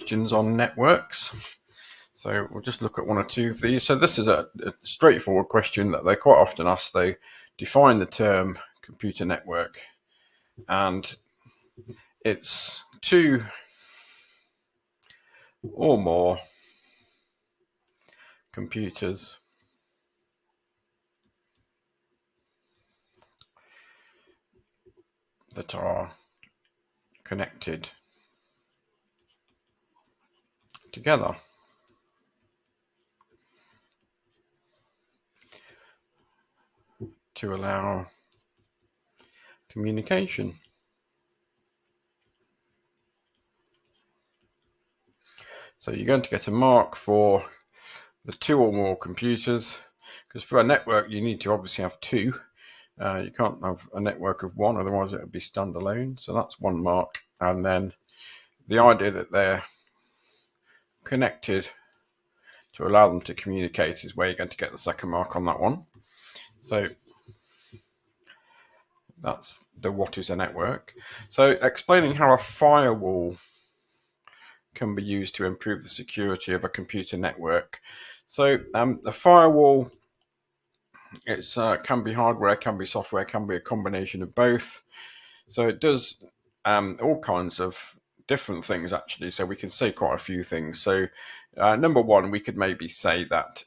questions on networks. So we'll just look at one or two of these. So this is a straightforward question that they quite often ask. They define the term computer network, and it's two or more computers that are connected together to allow communication. So you're going to get a mark for the two or more computers, because for a network you need to obviously have two. You can't have a network of one, otherwise it would be standalone. So that's one mark. And then the idea that they're connected to allow them to communicate is where you're going to get the second mark on that one. So that's the what is a network. So explaining how a firewall can be used to improve the security of a computer network. So a firewall, it can be hardware, can be software, can be a combination of both. So it does all kinds of different things actually. So we can say quite a few things. So number one, we could maybe say that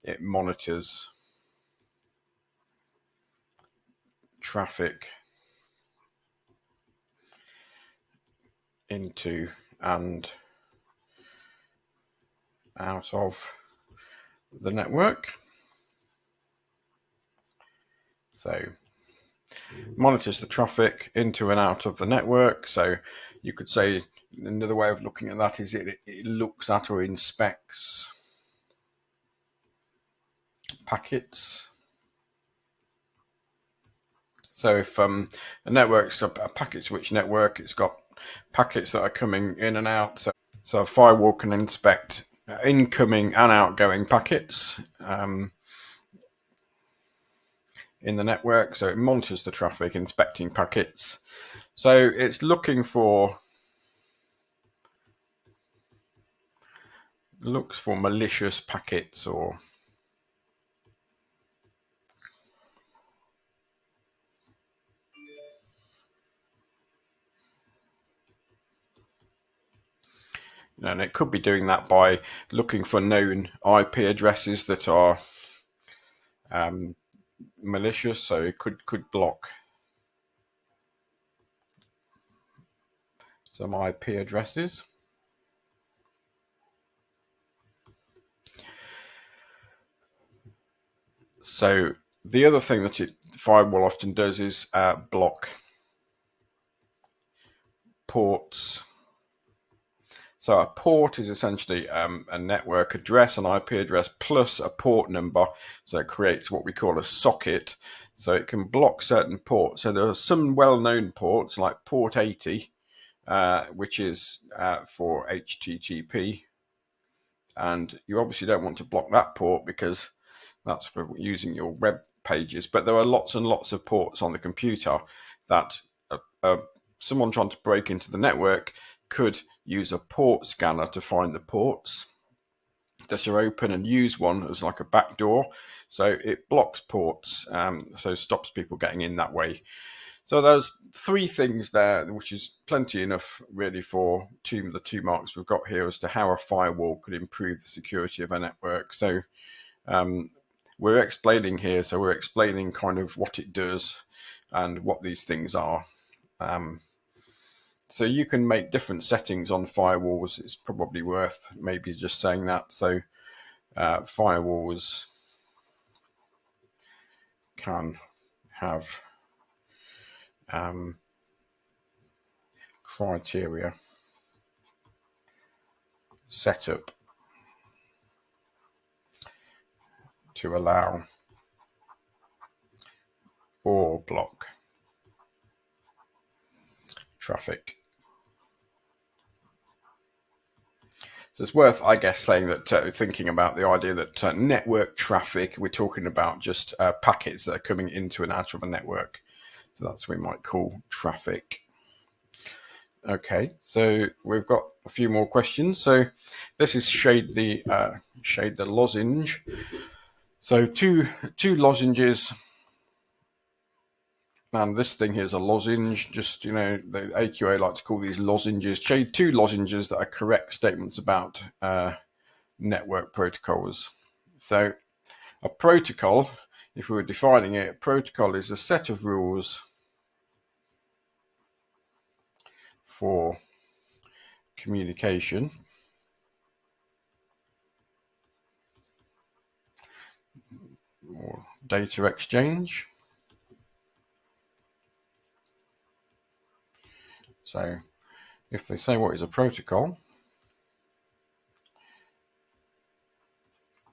it monitors traffic into and out of the network. So monitors the traffic into and out of the network. So you could say another way of looking at that is it looks at or inspects packets. So if a network's a packet switch network, it's got packets that are coming in and out. So a firewall can inspect incoming and outgoing packets in the network. So it monitors the traffic, inspecting packets. So it's looking for malicious packets or and it could be doing that by looking for known IP addresses that are malicious. So it could block some IP addresses. So the other thing that firewall often does is block ports. So a port is essentially a network address, an IP address, plus a port number. So it creates what we call a socket. So it can block certain ports. So there are some well-known ports like port 80, which is for HTTP. And you obviously don't want to block that port because that's for using your web pages. But there are lots and lots of ports on the computer that someone trying to break into the network could use a port scanner to find the ports that are open and use one as like a backdoor. So it blocks ports, so stops people getting in that way. So there's three things there, which is plenty enough really for the two marks we've got here as to how a firewall could improve the security of a network. So we're explaining here, so we're explaining kind of what it does and what these things are. So you can make different settings on firewalls. It's probably worth maybe just saying that. So firewalls can have criteria set up to allow or block traffic. So it's worth, I guess, saying that thinking about the idea that network traffic, we're talking about just packets that are coming into and out of a network. So that's what we might call traffic. Okay, so we've got a few more questions. So this is shade the lozenge. So two lozenges, and this thing here is a lozenge. Just, you know, the AQA like to call these lozenges. Shade two lozenges that are correct statements about network protocols. So a protocol, if we were defining it, a protocol is a set of rules for communication or data exchange. So if they say what is a protocol,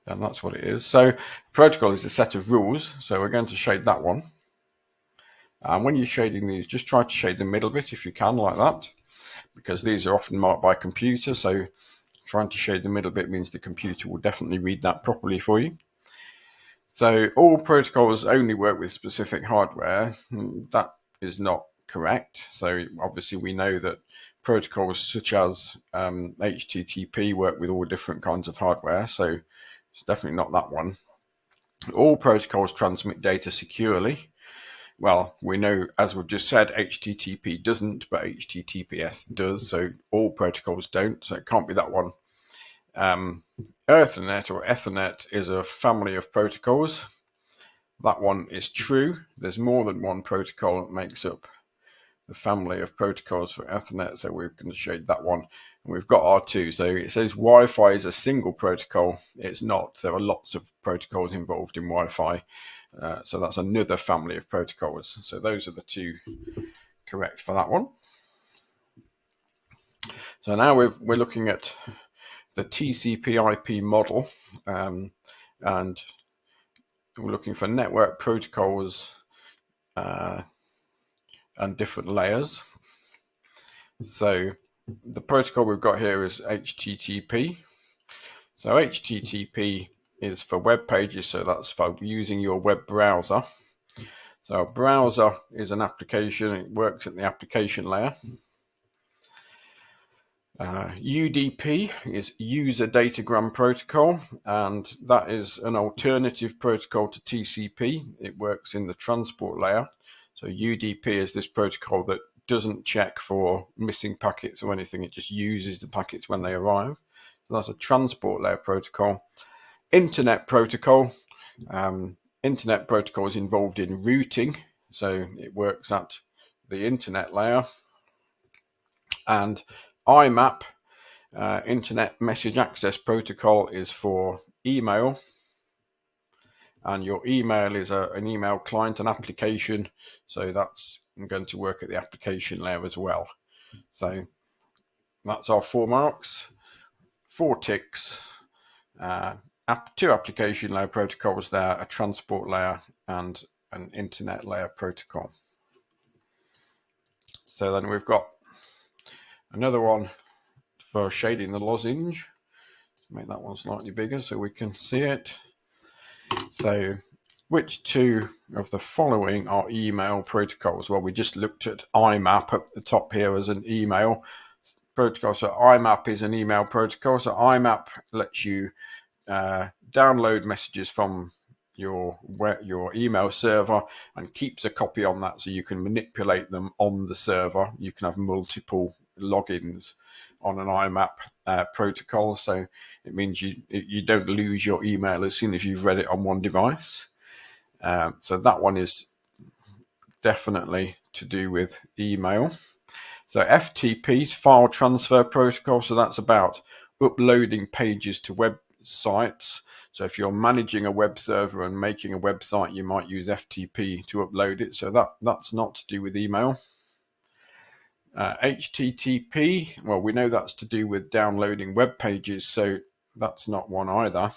then that's what it is. So protocol is a set of rules. So we're going to shade that one. And when you're shading these, just try to shade the middle bit if you can, like that, because these are often marked by computer. So trying to shade the middle bit means the computer will definitely read that properly for you. So all protocols only work with specific hardware. That is not correct. So obviously we know that protocols such as HTTP work with all different kinds of hardware. So it's definitely not that one. All protocols transmit data securely. Well, we know, as we've just said, HTTP doesn't, but HTTPS does. So all protocols don't. So it can't be that one. Ethernet or Ethernet is a family of protocols. That one is true. There's more than one protocol that makes up the family of protocols for Ethernet, so we're going to shade that one. And we've got R2. So it says Wi-Fi is a single protocol. It's not. There are lots of protocols involved in Wi-Fi. So that's another family of protocols. So those are the two correct for that one. So now we're looking at the TCP/IP model, and we're looking for network protocols and different layers. So the protocol we've got here is HTTP. So HTTP is for web pages, so that's for using your web browser. So a browser is an application, it works at the application layer. UDP is User Datagram Protocol, and that is an alternative protocol to TCP. It works in the transport layer. So UDP is this protocol that doesn't check for missing packets or anything. It just uses the packets when they arrive. So that's a transport layer protocol. Internet protocol. Internet protocol is involved in routing. So it works at the internet layer. And IMAP, Internet Message Access Protocol, is for email. And your email is an email client, an application. So that's going to work at the application layer as well. So that's our 4 marks, 4 ticks, 2 application layer protocols there, a transport layer and an internet layer protocol. So then we've got another one for shading the lozenge. Make that one slightly bigger so we can see it. So which 2 of the following are email protocols? Well, we just looked at IMAP at the top here as an email protocol. So IMAP is an email protocol. So IMAP lets you download messages from your email server and keeps a copy on that, so you can manipulate them on the server. You can have multiple logins on an IMAP protocol, so it means you don't lose your email as soon as you've read it on one device. So that one is definitely to do with email. So FTP is file transfer protocol, so that's about uploading pages to websites. So if you're managing a web server and making a website, you might use FTP to upload it. So that's not to do with email. HTTP, well, we know that's to do with downloading web pages, so that's not one either.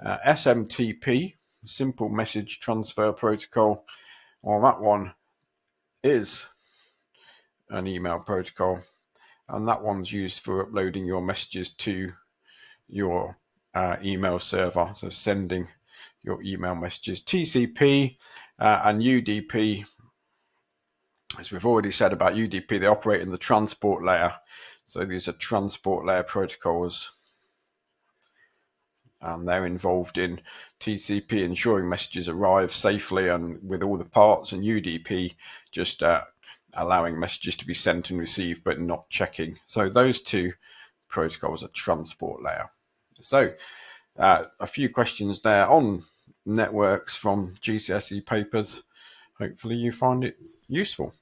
SMTP, Simple Message Transfer Protocol, well, that one is an email protocol, and that one's used for uploading your messages to your email server, so sending your email messages. TCP and UDP As we've already said about UDP, they operate in the transport layer. So these are transport layer protocols, and they're involved in TCP ensuring messages arrive safely and with all the parts, and UDP just allowing messages to be sent and received but not checking. So those two protocols are transport layer. So a few questions there on networks from GCSE papers. Hopefully you find it useful.